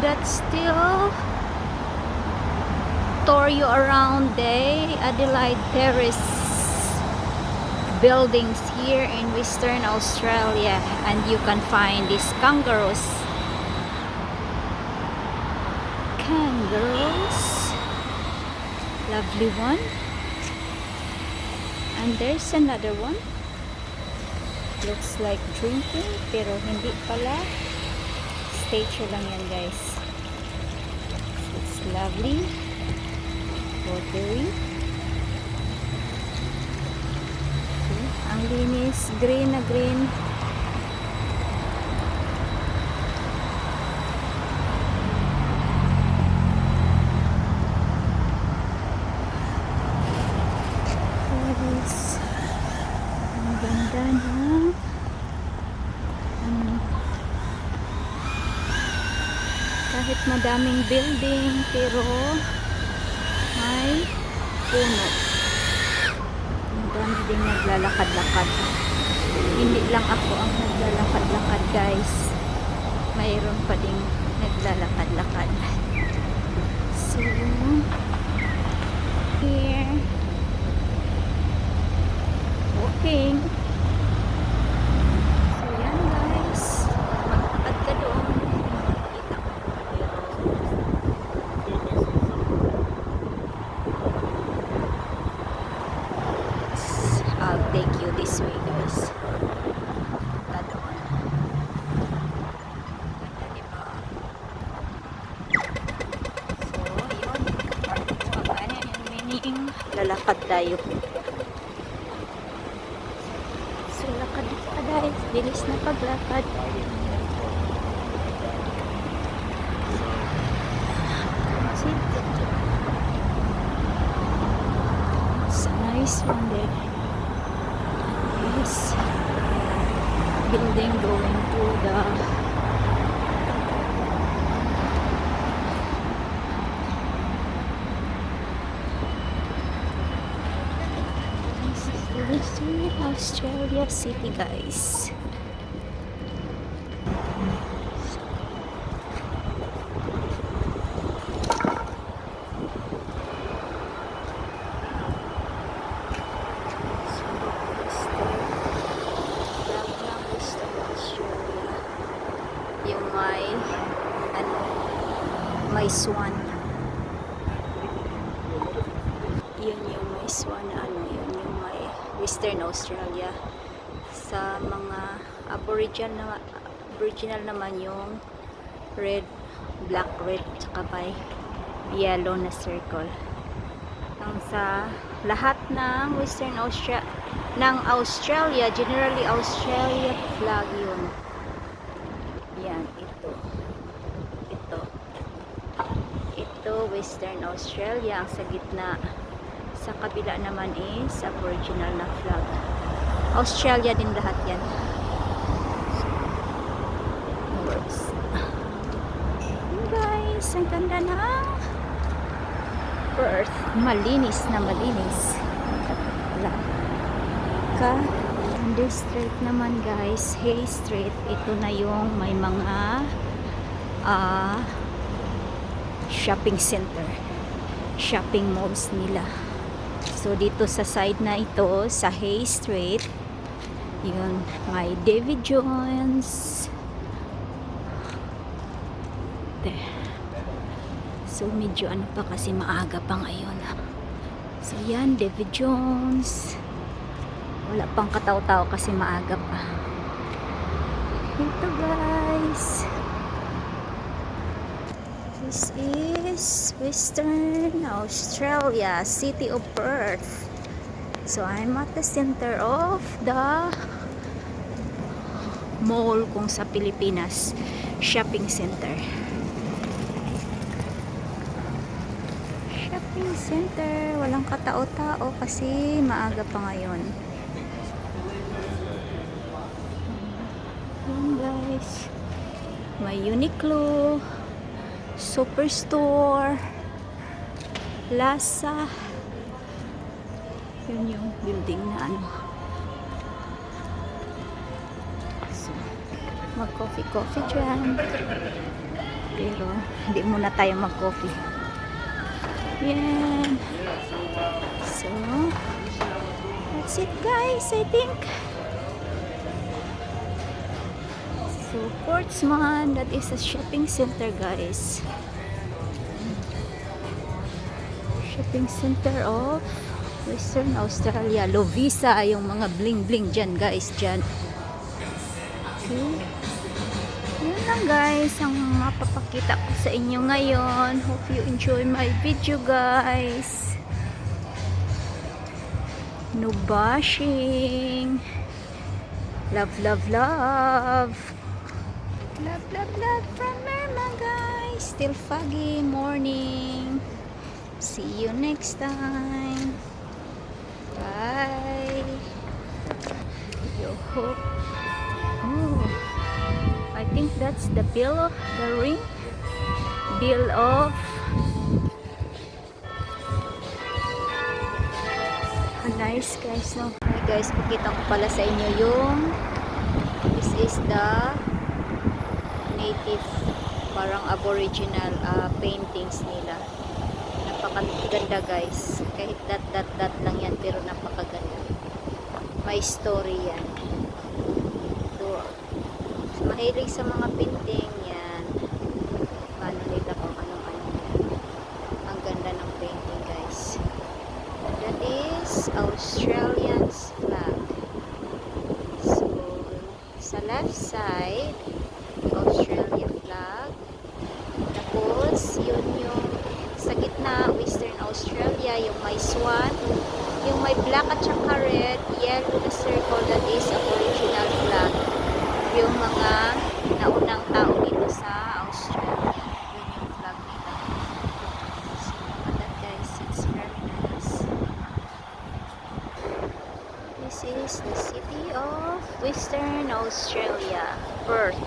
that still tour you around the Adelaide Terrace buildings here in Western Australia, and you can find these kangaroos. Lovely one. And there's another one. Looks like drinking, pero hindi pala. Statue lang yan, guys. It's lovely. Watery. Okay. Ang linis. Green na green. Ang ganda na. Kahit madaming building, pero may puno. Ang dami din naglalakad-lakad. Hindi lang ako ang naglalakad-lakad, guys. Mayroon pa ding naglalakad-lakad. So, here, walking. So, yan, guys. Magpapad ka doon. Makikita ko. I'll take you this way, guys. Punta doon. Ganda, diba? So, yun. Pagkano yung meaning. Lalakad tayo. So, lakad ka, guys. Bilis na paglakad. It's a nice one there. Yes. Building going to the this is the Western Australia city, guys. Yung may may swan. Yun yung may swan na yun yung may Western Australia. Sa mga aboriginal naman yung red, black, red, tsaka may yellow na circle. Ang sa lahat ng Western Australia, generally Australia flag yun. Yan, ito Western Australia. Ang sa gitna, sa kabila naman is aboriginal na flag. Australia din lahat yan. Works. Guys, ang ganda na Perth. Malinis na malinis. This street naman, guys, Hay Street. Ito na yung may mga shopping center, shopping malls nila. So dito sa side na ito, sa Hay Street, yun, may David Jones there. So medyo ano pa kasi maaga pa ngayon. So yan, David Jones. Wala pang kataw-taw kasi maaga pa. Ito, guys. This is Western Australia, city of Perth. So I'm at the center of the mall kung sa Pilipinas, shopping center. Shopping center, walang katao-tao kasi maaga pa ngayon. Guys, may Uniqlo, Superstore, Lasa. Yun yung building na So, mag-coffee dyan. Pero hindi muna tayo mag-coffee. Yan. So, that's it guys, I think. So, Portsmouth, that is a shopping center guys. Shopping center of Western Australia. Lovisa, yung mga bling bling dyan guys, dyan. Okay. Yun lang guys, ang mapapakita ko sa inyo ngayon. Hope you enjoy my video guys. No bashing. Love, love, love. Love, love, love from Mama guys. Still foggy morning. See you next time. Bye. Yo hope. Oh, I think that's the bill, the ring. Bill of. Nice guys, no? Hi guys, pakita ko pala sa inyo yung this is the native, parang aboriginal paintings nila. Napakaganda guys, kahit dat lang yan pero napakaganda, may story yan. So, mahilig sa mga painting yan, paano nila kung ano-ano yan. Ang ganda ng painting guys. That is Australian's flag. So, sa left side, Australia flag. Tapos, yun yung sa gitna, Western Australia, yung may swan, yung may black at saka red, yellow na circle, that is Aboriginal flag. Yung mga naunang tao dito sa Australia. Yun yung flag nila. So, that guys, it's very nice. This is the city of Western Australia, Perth.